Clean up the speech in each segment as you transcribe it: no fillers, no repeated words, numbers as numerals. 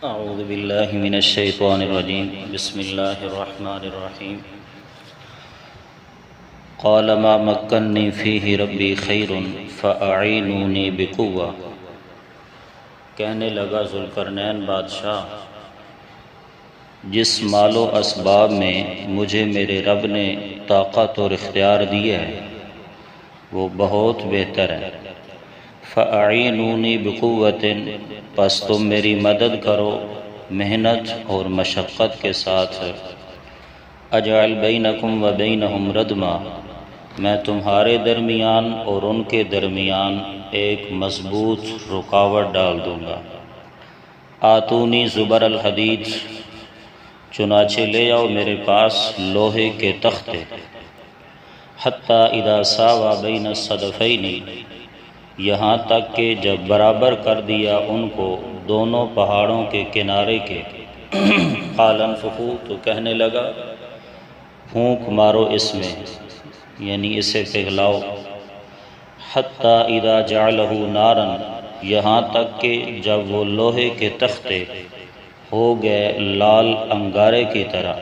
اعوذ باللہ من الشیطان الرجیم بسم اللہ الرحمن الرحیم قال ما مکنی فیہ ربی خیر فاعینونی بقوہ۔ کہنے لگا ذوالقرنین بادشاہ، جس مال و اسباب میں مجھے میرے رب نے طاقت اور اختیار دی ہے وہ بہت بہتر ہے۔ فَأَعِينُونِي بِقُوَّةٍ، پس تم میری مدد کرو محنت اور مشقت کے ساتھ۔ اجعل بینکم و بینہم ردما، میں تمہارے درمیان اور ان کے درمیان ایک مضبوط رکاوٹ ڈال دوں گا۔ آتونی زبر الحدید، چنانچہ لے آؤ میرے پاس لوہے کے تختے۔ حتی اذا ساوی بین الصدفین، یہاں تک کہ جب برابر کر دیا ان کو دونوں پہاڑوں کے کنارے کے۔ قال انفخوا، تو کہنے لگا پھونک مارو اس میں، یعنی اسے پگھلاؤ۔ حتی اذا جعلہ نارا، یہاں تک کہ جب وہ لوہے کے تختے ہو گئے لال انگارے کی طرح۔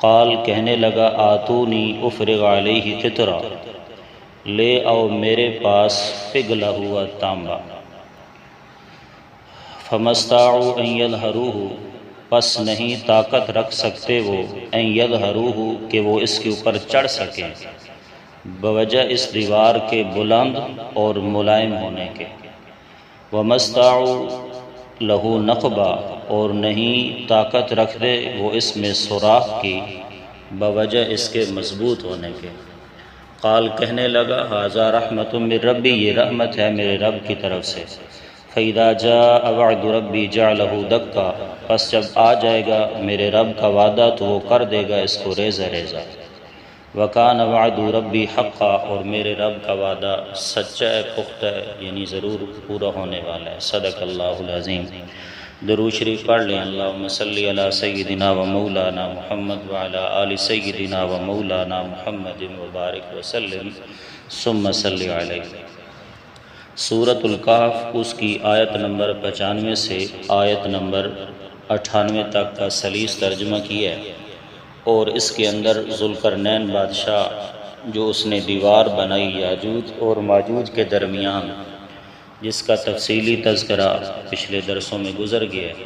قال، کہنے لگا آتونی افرغ علیہ قطرہ، لے آؤ میرے پاس پگھلا ہوا تانبا۔ فما استطاعوا ان یظہروہ، پس نہیں طاقت رکھ سکتے وہ ان یظہروہ کہ وہ اس کے اوپر چڑھ سکیں، بوجہ اس دیوار کے بلند اور ملائم ہونے کے۔ وما استطاعوا لہ نقبا، اور نہیں طاقت رکھ دے وہ اس میں سوراخ کی، بوجہ اس کے مضبوط ہونے کے۔ قال، کہنے لگا ھذا رحمت من ربی، یہ رحمت ہے میرے رب کی طرف سے۔ فاذا جاء وعد ربی جعلہ دکا، پس جب آ جائے گا میرے رب کا وعدہ تو وہ کر دے گا اس کو ریزہ ریزہ۔ وکان وعد ربی حقا، اور میرے رب کا وعدہ سچا ہے، پختہ ہے، یعنی ضرور پورا ہونے والا ہے۔ صدق اللہ العظیم۔ درود شریف پڑھ لیں۔ اللہم صلی علی سیدنا و مولانا محمد وعلی آل سیدنا و مولانا محمد وبارک وسلم ثم صلی علیہ۔ سورۃ الکہف، اس کی آیت نمبر 95 سے آیت نمبر 98 تک کا سلیس ترجمہ کیا ہے، اور اس کے اندر ذوالقرنین بادشاہ جو اس نے دیوار بنائی یاجوج اور ماجوج کے درمیان، جس کا تفصیلی تذکرہ پچھلے درسوں میں گزر گیا ہے،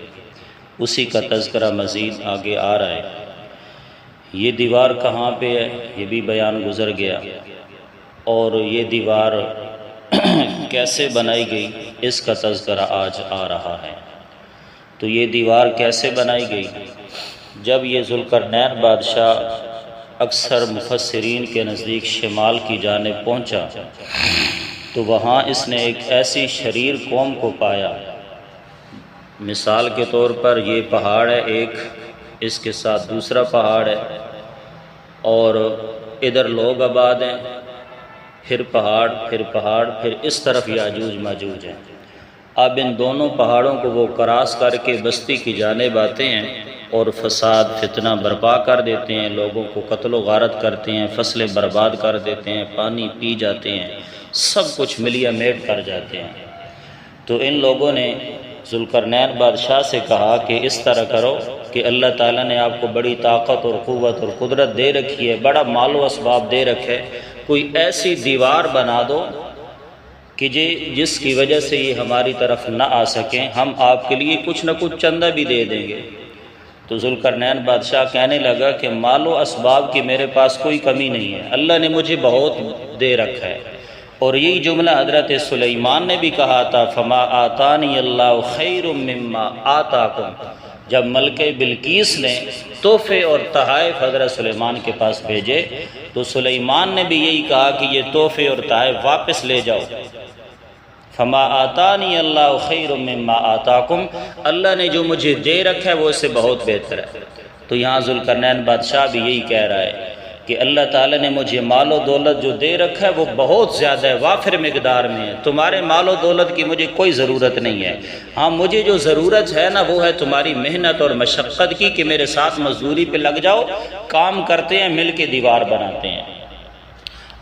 اسی کا تذکرہ مزید آگے آ رہا ہے۔ یہ دیوار کہاں پہ ہے یہ بھی بیان گزر گیا، اور یہ دیوار کیسے بنائی گئی اس کا تذکرہ آج آ رہا ہے۔ تو یہ دیوار کیسے بنائی گئی؟ جب یہ ذوالقرنین بادشاہ اکثر مفسرین کے نزدیک شمال کی جانب پہنچا تو وہاں اس نے ایک ایسی شریر قوم کو پایا۔ مثال کے طور پر یہ پہاڑ ہے ایک، اس کے ساتھ دوسرا پہاڑ ہے، اور ادھر لوگ آباد ہیں، پھر پہاڑ، پھر اس طرف یاجوج ماجوج ہیں۔ اب ان دونوں پہاڑوں کو وہ کراس کر کے بستی کی جانب آتے ہیں اور فساد فتنہ برپا کر دیتے ہیں، لوگوں کو قتل و غارت کرتے ہیں، فصلیں برباد کر دیتے ہیں، پانی پی جاتے ہیں، سب کچھ ملیا میٹ کر جاتے ہیں۔ تو ان لوگوں نے ذوالقرنین بادشاہ سے کہا کہ اس طرح کرو کہ اللہ تعالیٰ نے آپ کو بڑی طاقت اور قوت اور قدرت دے رکھی ہے، بڑا مال و اسباب دے رکھے، کوئی ایسی دیوار بنا دو کہ جس کی وجہ سے یہ ہماری طرف نہ آ سکیں، ہم آپ کے لیے کچھ نہ کچھ چندہ بھی دے دیں گے۔ تو ذوالقرنین بادشاہ کہنے لگا کہ مال و اسباب کی میرے پاس کوئی کمی نہیں ہے، اللہ نے مجھے بہت دے رکھا ہے۔ اور یہی جملہ حضرت سلیمان نے بھی کہا تھا، فما آتانی اللہ خیر مما آتاکم، جب ملکہ بلقیس نے تحفے اور تحائف حضرت سلیمان کے پاس بھیجے تو سلیمان نے بھی یہی کہا کہ یہ تحفے اور تحائف واپس لے جاؤ۔ فما آتانی اللہ خیر مما آتاکم، اللہ نے جو مجھے دے رکھا ہے وہ اس سے بہت بہتر ہے۔ تو یہاں ذوالقرنین بادشاہ بھی یہی کہہ رہا ہے کہ اللہ تعالیٰ نے مجھے مال و دولت جو دے رکھا ہے وہ بہت زیادہ ہے، وافر مقدار میں ہے، تمہارے مال و دولت کی مجھے کوئی ضرورت نہیں ہے۔ ہاں مجھے جو ضرورت ہے نا وہ ہے تمہاری محنت اور مشقت کی، کہ میرے ساتھ مزدوری پہ لگ جاؤ، کام کرتے ہیں، مل کے دیوار بناتے ہیں۔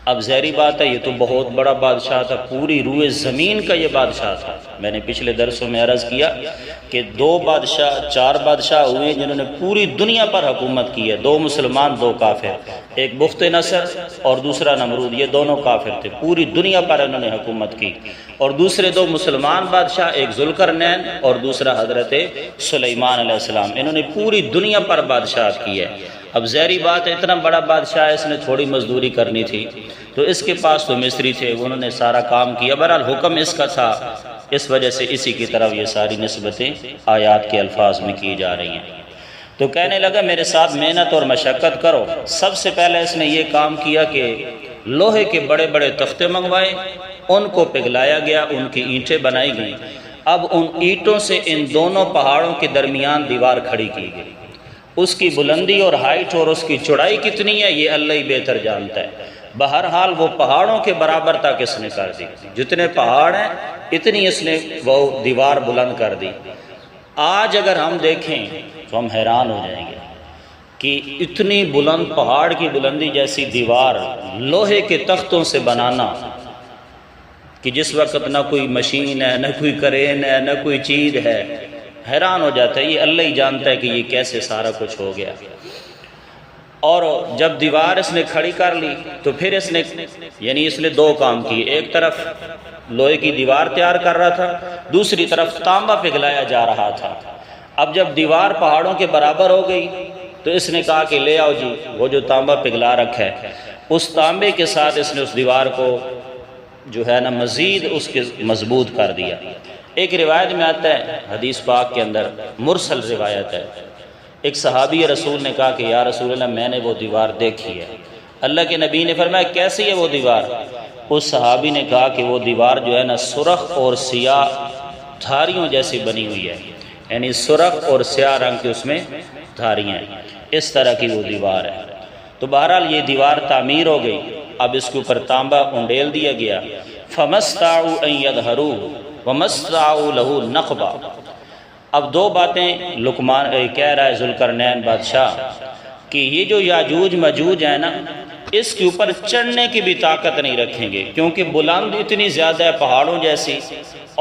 اب ظاہری بات ہے یہ تو بہت بڑا بادشاہ تھا، پوری روئے زمین کا یہ بادشاہ تھا۔ میں نے پچھلے درسوں میں عرض کیا کہ 4 بادشاہ ہوئے جنہوں نے پوری دنیا پر حکومت کی ہے، 2 مسلمان 2 کافر، ایک بخت نصر اور دوسرا نمرود، یہ دونوں کافر تھے، پوری دنیا پر انہوں نے حکومت کی۔ اور دوسرے 2 مسلمان بادشاہ، ایک ذوالقرنین اور دوسرا حضرت سلیمان علیہ السلام، انہوں نے پوری دنیا پر بادشاہت کی ہے۔ اب ظاہری بات ہے اتنا بڑا بادشاہ ہے، اس نے تھوڑی مزدوری کرنی تھی، تو اس کے پاس تو مصری تھے، انہوں نے سارا کام کیا، بہرحال حکم اس کا تھا، اس وجہ سے اسی کی طرف یہ ساری نسبتیں آیات کے الفاظ میں کی جا رہی ہیں۔ تو کہنے لگا میرے ساتھ محنت اور مشقت کرو۔ سب سے پہلے اس نے یہ کام کیا کہ لوہے کے بڑے بڑے تختے منگوائے، ان کو پگھلایا گیا، ان کی اینٹیں بنائی گئیں۔ اب ان اینٹوں سے ان دونوں پہاڑوں کے درمیان دیوار کھڑی کی گئی۔ اس کی بلندی اور ہائٹ اور اس کی چوڑائی کتنی ہے یہ اللہ ہی بہتر جانتا ہے، بہرحال وہ پہاڑوں کے برابر تک اس نے کر دی، جتنے پہاڑ ہیں اتنی اس نے وہ دیوار بلند کر دی۔ آج اگر ہم دیکھیں تو ہم حیران ہو جائیں گے کہ اتنی بلند پہاڑ کی بلندی جیسی دیوار لوہے کے تختوں سے بنانا، کہ جس وقت نہ کوئی مشین ہے، نہ کوئی کرین ہے، نہ کوئی چیز ہے، حیران ہو جاتا ہے، یہ اللہ ہی جانتا ہے کہ یہ کیسے سارا کچھ ہو گیا۔ اور جب دیوار اس نے کھڑی کر لی تو پھر اس نے 2 کام کیے، ایک طرف لوہے کی دیوار تیار کر رہا تھا، دوسری طرف تانبا پگھلایا جا رہا تھا۔ اب جب دیوار پہاڑوں کے برابر ہو گئی تو اس نے کہا کہ لے آؤ جی وہ جو تانبا پگھلا رکھا ہے، اس تانبے کے ساتھ اس نے اس دیوار کو جو ہے نا مزید اس کے مضبوط کر دیا۔ ایک روایت میں آتا ہے، حدیث پاک کے اندر مرسل روایت ہے، ایک صحابی رسول نے کہا کہ یا رسول اللہ میں نے وہ دیوار دیکھی ہے۔ اللہ کے نبی نے فرمایا کیسی ہے وہ دیوار؟ اس صحابی نے کہا کہ وہ دیوار جو ہے نا سرخ اور سیاہ دھاریوں جیسی بنی ہوئی ہے، یعنی سرخ اور سیاہ رنگ کی اس میں دھاریاں ہیں، اس طرح کی وہ دیوار ہے۔ تو بہرحال یہ دیوار تعمیر ہو گئی، اب اس کے اوپر تانبا انڈیل دیا گیا۔ فَمَسْتَعُوا أَن يَظْهَرُوهُ وَمَسْتَعُوا لَهُ نَقْبًا۔ اب 2 باتیں لقمان کہہ رہا ہے ذوالقرنین بادشاہ کہ یہ جو یاجوج ماجوج ہیں نا، اس کے اوپر چڑھنے کی بھی طاقت نہیں رکھیں گے، کیونکہ بلند اتنی زیادہ ہے پہاڑوں جیسی،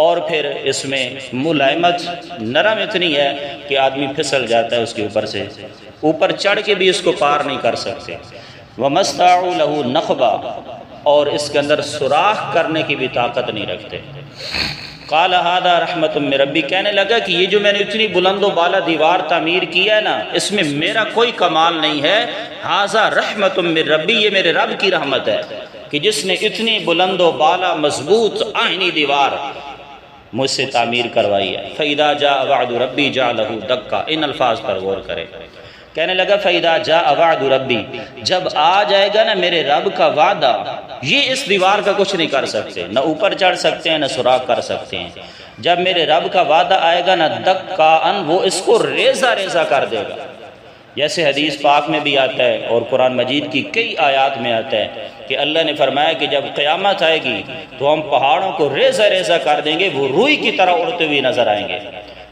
اور پھر اس میں ملائمت نرم اتنی ہے کہ آدمی پھسل جاتا ہے اس کے اوپر سے، اوپر چڑھ کے بھی اس کو پار نہیں کر سکتے۔ وَمَسْتَعُوا لَهُ نَقْبًا، اور اس کے اندر سوراخ کرنے کی بھی طاقت نہیں رکھتے۔ قال هذا رحمت من ربی، کہنے لگا کہ یہ جو میں نے اتنی بلند و بالا دیوار تعمیر کیا ہے نا، اس میں میرا کوئی کمال نہیں ہے، هذا رحمت من ربی، یہ میرے رب کی رحمت ہے کہ جس نے اتنی بلند و بالا مضبوط آہنی دیوار مجھ سے تعمیر کروائی ہے۔ فَإِذَا جَاءَ وَعْدُ رَبِّي جَعَلَهُ دَكَّا، ان الفاظ پر غور کریں۔ کہنے لگا فَإِذَا جَاءَ وَعْدُ رَبِّي، جب آ جائے گا نا میرے رب کا وعدہ، یہ اس دیوار کا کچھ نہیں کر سکتے، نہ اوپر چڑھ سکتے ہیں نہ سوراخ کر سکتے ہیں۔ جب میرے رب کا وعدہ آئے گا نا دکّاً، وہ اس کو ریزہ ریزہ کر دے گا، جیسے حدیث پاک میں بھی آتا ہے اور قرآن مجید کی کئی آیات میں آتا ہے کہ اللہ نے فرمایا کہ جب قیامت آئے گی تو ہم پہاڑوں کو ریزہ ریزہ کر دیں گے، وہ روئی کی طرح اڑتے ہوئے نظر آئیں گے۔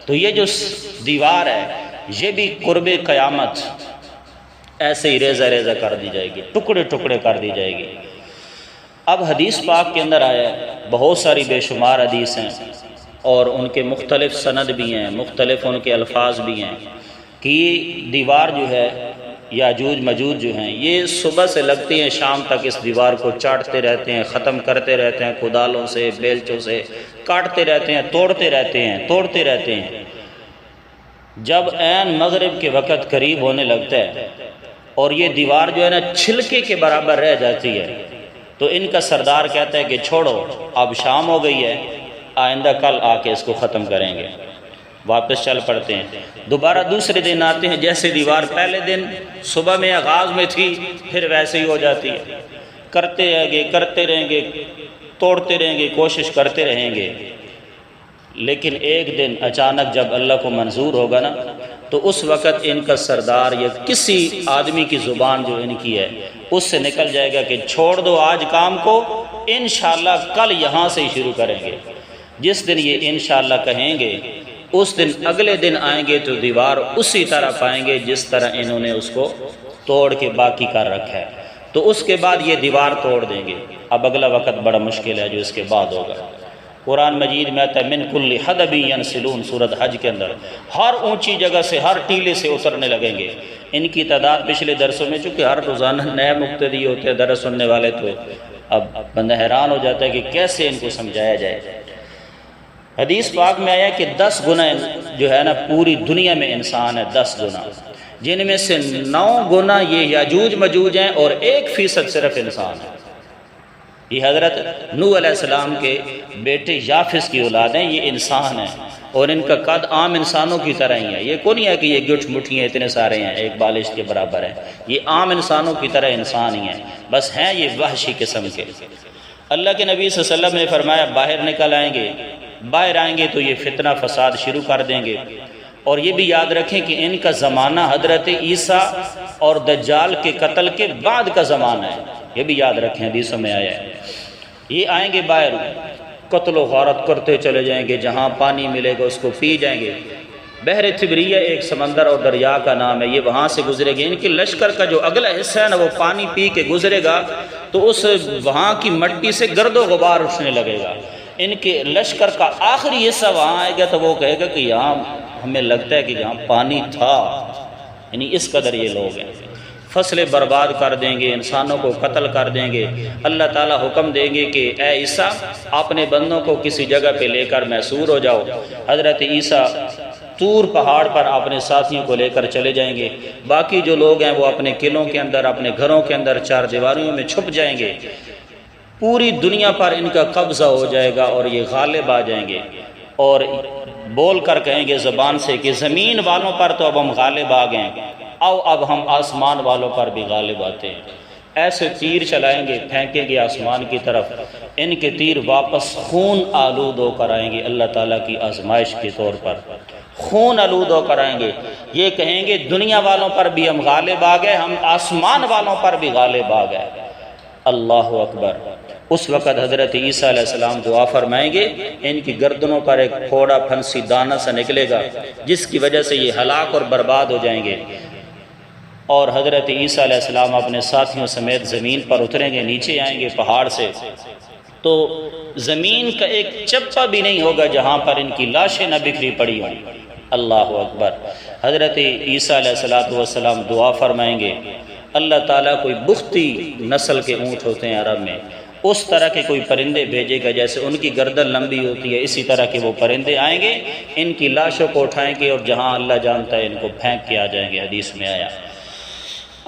تو یہ جو دیوار ہے یہ بھی قرب قیامت ایسے ہی ریزہ ریزہ کر دی جائے گی، ٹکڑے ٹکڑے کر دی جائے گی۔ اب حدیث پاک کے اندر آیا ہے، بہت ساری بے شمار حدیث ہیں اور ان کے مختلف سند بھی ہیں، مختلف ان کے الفاظ بھی ہیں کہ یہ دیوار جو ہے یاجوج ماجوج جو ہیں یہ صبح سے لگتی ہیں شام تک اس دیوار کو چاٹتے رہتے ہیں، ختم کرتے رہتے ہیں، کدالوں سے بیلچوں سے کاٹتے رہتے ہیں، توڑتے رہتے ہیں۔ جب عین مغرب کے وقت قریب ہونے لگتا ہے اور یہ دیوار جو ہے نا چھلکے کے برابر رہ جاتی ہے تو ان کا سردار کہتا ہے کہ چھوڑو اب شام ہو گئی ہے، آئندہ کل آ کے اس کو ختم کریں گے۔ واپس چل پڑتے ہیں، دوبارہ دوسرے دن آتے ہیں، جیسے دیوار پہلے دن صبح میں آغاز میں تھی پھر ویسے ہی ہو جاتی ہے، کرتے رہیں گے، توڑتے رہیں گے، کوشش کرتے رہیں گے۔ لیکن ایک دن اچانک جب اللہ کو منظور ہوگا نا تو اس وقت ان کا سردار یا کسی آدمی کی زبان جو ان کی ہے اس سے نکل جائے گا کہ چھوڑ دو آج کام کو، انشاءاللہ کل یہاں سے ہی شروع کریں گے۔ جس دن یہ انشاءاللہ کہیں گے اس دن اگلے دن آئیں گے تو دیوار اسی طرح پائیں گے جس طرح انہوں نے اس کو توڑ کے باقی کر رکھا ہے۔ تو اس کے بعد یہ دیوار توڑ دیں گے۔ اب اگلا وقت بڑا مشکل ہے جو اس کے بعد ہوگا۔ قرآن مجید میں آتا ہے من کل حدب ینسلون، سورۃ حج کے اندر، ہر اونچی جگہ سے، ہر ٹیلے سے اترنے لگیں گے۔ ان کی تعداد پچھلے درسوں میں، چونکہ ہر روزانہ نئے مقتدی ہوتے ہیں درس سننے والے، تو اب بندہ حیران ہو جاتا ہے کہ کیسے ان کو سمجھایا جائے۔ حدیث پاک میں آیا کہ 10 گنا جو ہے نا پوری دنیا میں انسان ہے، 10 گنا، جن میں سے 9 گنا یہ یاجوج مجوج ہیں اور 1% صرف انسان ہے۔ یہ حضرت نوح علیہ السلام کے بیٹے یافس کی اولاد ہیں، یہ انسان ہیں، اور ان کا قد عام انسانوں کی طرح ہی ہے۔ یہ کو نہیں ہے کہ یہ گٹھ مٹھی ہیں، اتنے سارے ہیں، ایک بالش کے برابر ہیں۔ یہ عام انسانوں کی طرح انسان ہی ہیں، بس ہیں یہ وحشی قسم کے۔ اللہ کے نبی صلی اللہ علیہ وسلم نے فرمایا باہر نکل آئیں گے، باہر آئیں گے تو یہ فتنہ فساد شروع کر دیں گے، اور یہ بھی یاد رکھیں کہ ان کا زمانہ حضرت عیسیٰ اور دجال کے قتل کے بعد کا زمانہ ہے، یہ بھی یاد رکھیں، حدیثوں میں آیا ہے۔ یہ آئیں گے باہر، قتل و غارت کرتے چلے جائیں گے، جہاں پانی ملے گا اس کو پی جائیں گے۔ بحر تبریہ ایک سمندر اور دریا کا نام ہے، یہ وہاں سے گزرے گی۔ ان کے لشکر کا جو اگلا حصہ ہے نا وہ پانی پی کے گزرے گا تو اس وہاں کی مٹی سے گرد و غبار اٹھنے لگے گا۔ ان کے لشکر کا آخری حصہ وہاں آئے گا تو وہ کہے گا کہ یہاں ہمیں لگتا ہے کہ یہاں پانی تھا، یعنی اس قدر یہ لوگ ہیں۔ فصلیں برباد کر دیں گے، انسانوں کو قتل کر دیں گے۔ اللہ تعالیٰ حکم دیں گے کہ اے عیسیٰ اپنے بندوں کو کسی جگہ پہ لے کر محصور ہو جاؤ۔ حضرت عیسیٰ طور پہاڑ پر اپنے ساتھیوں کو لے کر چلے جائیں گے، باقی جو لوگ ہیں وہ اپنے قلعوں کے اندر، اپنے گھروں کے اندر، چار دیواریوں میں چھپ جائیں گے۔ پوری دنیا پر ان کا قبضہ ہو جائے گا اور یہ غالب آ جائیں گے، اور بول کر کہیں گے زبان سے کہ زمین والوں پر تو اب ہم غالب آ گئے، آؤ اب ہم آسمان والوں پر بھی غالب آتے ہیں۔ ایسے تیر چلائیں گے، پھینکیں گے آسمان کی طرف، ان کے تیر واپس خون آلود ہو کر آئیں گے، اللہ تعالیٰ کی آزمائش کے طور پر خون آلود ہو کر آئیں گے۔ یہ کہیں گے دنیا والوں پر بھی ہم غالب آ گئے، ہم آسمان والوں پر بھی غالب آ گئے۔ اللہ اکبر۔ اس وقت حضرت عیسیٰ علیہ السلام دعا فرمائیں گے، ان کی گردنوں پر ایک پھوڑا پھنسی دانہ سا نکلے گا جس کی وجہ سے یہ ہلاک اور برباد ہو جائیں گے، اور حضرت عیسیٰ علیہ السلام اپنے ساتھیوں سمیت زمین پر اتریں گے، نیچے آئیں گے پہاڑ سے، تو زمین کا ایک چپا بھی نہیں ہوگا جہاں پر ان کی لاشیں نہ بکھری پڑی ہوں۔ اللہ اکبر۔ حضرت عیسیٰ علیہ السلام دعا فرمائیں گے، اللہ تعالیٰ کوئی بختی نسل کے اونٹ ہوتے ہیں عرب میں، اس طرح کے کوئی پرندے بھیجے گا جیسے ان کی گردن لمبی ہوتی ہے، اسی طرح کے وہ پرندے آئیں گے، ان کی لاشوں کو اٹھائیں گے اور جہاں اللہ جانتا ہے ان کو پھینک کے آ جائیں گے، حدیث میں آیا۔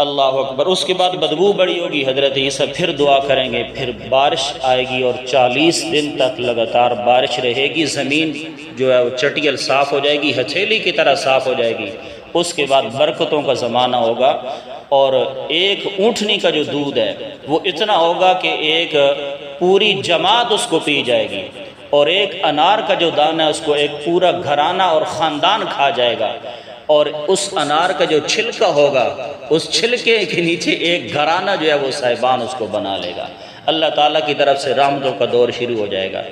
اللہ اکبر۔ اس کے بعد بدبو بڑی ہوگی، حضرت عیسیٰ پھر دعا کریں گے، پھر بارش آئے گی اور 40 دن تک لگاتار بارش رہے گی، زمین جو ہے وہ چٹیل صاف ہو جائے گی، ہتھیلی کی طرح صاف ہو جائے گی۔ اس کے بعد برکتوں کا زمانہ ہوگا، اور ایک اونٹنی کا جو دودھ ہے وہ اتنا ہوگا کہ ایک پوری جماعت اس کو پی جائے گی، اور ایک انار کا جو دانہ ہے اس کو ایک پورا گھرانہ اور خاندان کھا جائے گا، اور اس انار کا جو چھلکا ہوگا اس چھلکے کے نیچے ایک گھرانہ جو ہے وہ صاحبان اس کو بنا لے گا۔ اللہ تعالیٰ کی طرف سے رحمتوں کا دور شروع ہو جائے گا۔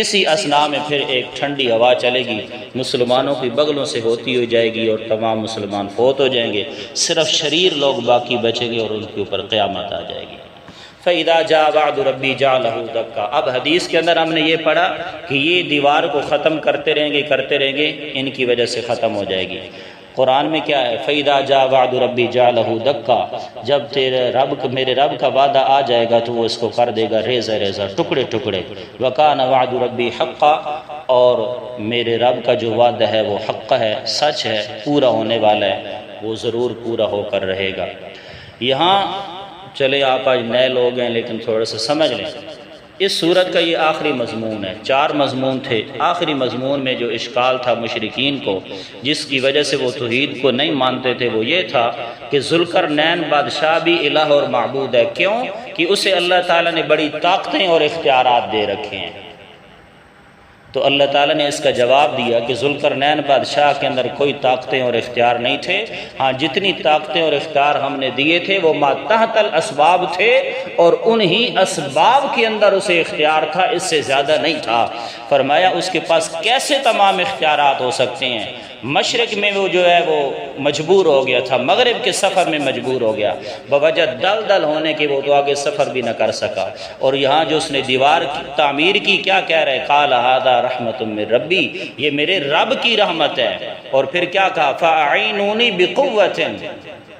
اسی اثناء میں پھر ایک ٹھنڈی ہوا چلے گی، مسلمانوں کی بغلوں سے ہوتی ہوئی جائے گی، اور تمام مسلمان فوت ہو جائیں گے، صرف شریر لوگ باقی بچیں گے، اور ان کے اوپر قیامت آ جائے گی۔ فَإِذَا جَاءَ وَعْدُ رَبِّي جَعَلَهُ دَكَّا۔ اب حدیث کے اندر ہم نے یہ پڑھا کہ یہ دیوار کو ختم کرتے رہیں گے، ان کی وجہ سے ختم ہو جائے گی۔ قرآن میں کیا ہے؟ فَإِذَا جَاءَ وَعْدُ رَبِّي جَعَلَهُ دَكَّا۔ جب میرے رب کا وعدہ آ جائے گا تو وہ اس کو کر دے گا ریزہ ریزہ، ٹکڑے ٹکڑے۔ وَكَانَ وَعْدُ رَبِّي حَقًّا۔ اور میرے رب کا جو وعدہ ہے وہ حق ہے، سچ ہے، پورا ہونے والا ہے، وہ ضرور پورا ہو کر رہے گا۔ یہاں چلے آپ آج نئے لوگ ہیں لیکن تھوڑا سا سمجھ لیں، اس صورت کا یہ آخری مضمون ہے۔ 4 مضمون تھے، آخری مضمون میں جو اشکال تھا مشرکین کو، جس کی وجہ سے وہ توحید کو نہیں مانتے تھے، وہ یہ تھا کہ ذوالقرنین بادشاہ بھی الہ اور معبود ہے۔ کیوں؟ کہ اسے اللہ تعالیٰ نے بڑی طاقتیں اور اختیارات دے رکھے ہیں۔ تو اللہ تعالیٰ نے اس کا جواب دیا کہ ذوالقرنین بادشاہ کے اندر کوئی طاقتیں اور اختیار نہیں تھے، ہاں جتنی طاقتیں اور اختیار ہم نے دیے تھے وہ ما تحت الاسباب تھے، اور انہی اسباب کے اندر اسے اختیار تھا، اس سے زیادہ نہیں تھا۔ فرمایا اس کے پاس کیسے تمام اختیارات ہو سکتے ہیں؟ مشرق میں وہ جو ہے وہ مجبور ہو گیا تھا، مغرب کے سفر میں مجبور ہو گیا، بوجہ دلدل ہونے کے وہ تو آگے سفر بھی نہ کر سکا۔ اور یہاں جو اس نے دیوار تعمیر کی، کیا کہہ رہے؟ قال ھذا رحمت من ربی، یہ میرے رب کی رحمت ہے۔ اور پھر کیا کہا؟ فاعینونی بقوۃ،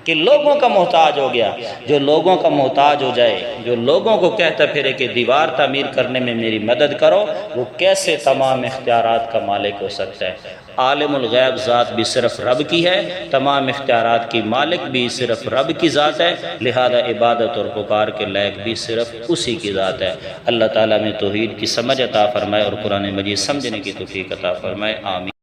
کہ لوگوں کا محتاج ہو گیا۔ جو لوگوں کا محتاج ہو جائے، جو لوگوں کو کہتا پھرے کہ دیوار تعمیر کرنے میں میری مدد کرو، وہ کیسے تمام اختیارات کا مالک ہو سکتا ہے؟ عالم الغیب ذات بھی صرف رب کی ہے، تمام اختیارات کی مالک بھی صرف رب کی ذات ہے، لہذا عبادت اور پکار کے لائق بھی صرف اسی کی ذات ہے۔ اللہ تعالیٰ میں توحید کی سمجھ عطا فرمائے اور قرآن مجید سمجھنے کی توفیق عطا فرمائے، آمین۔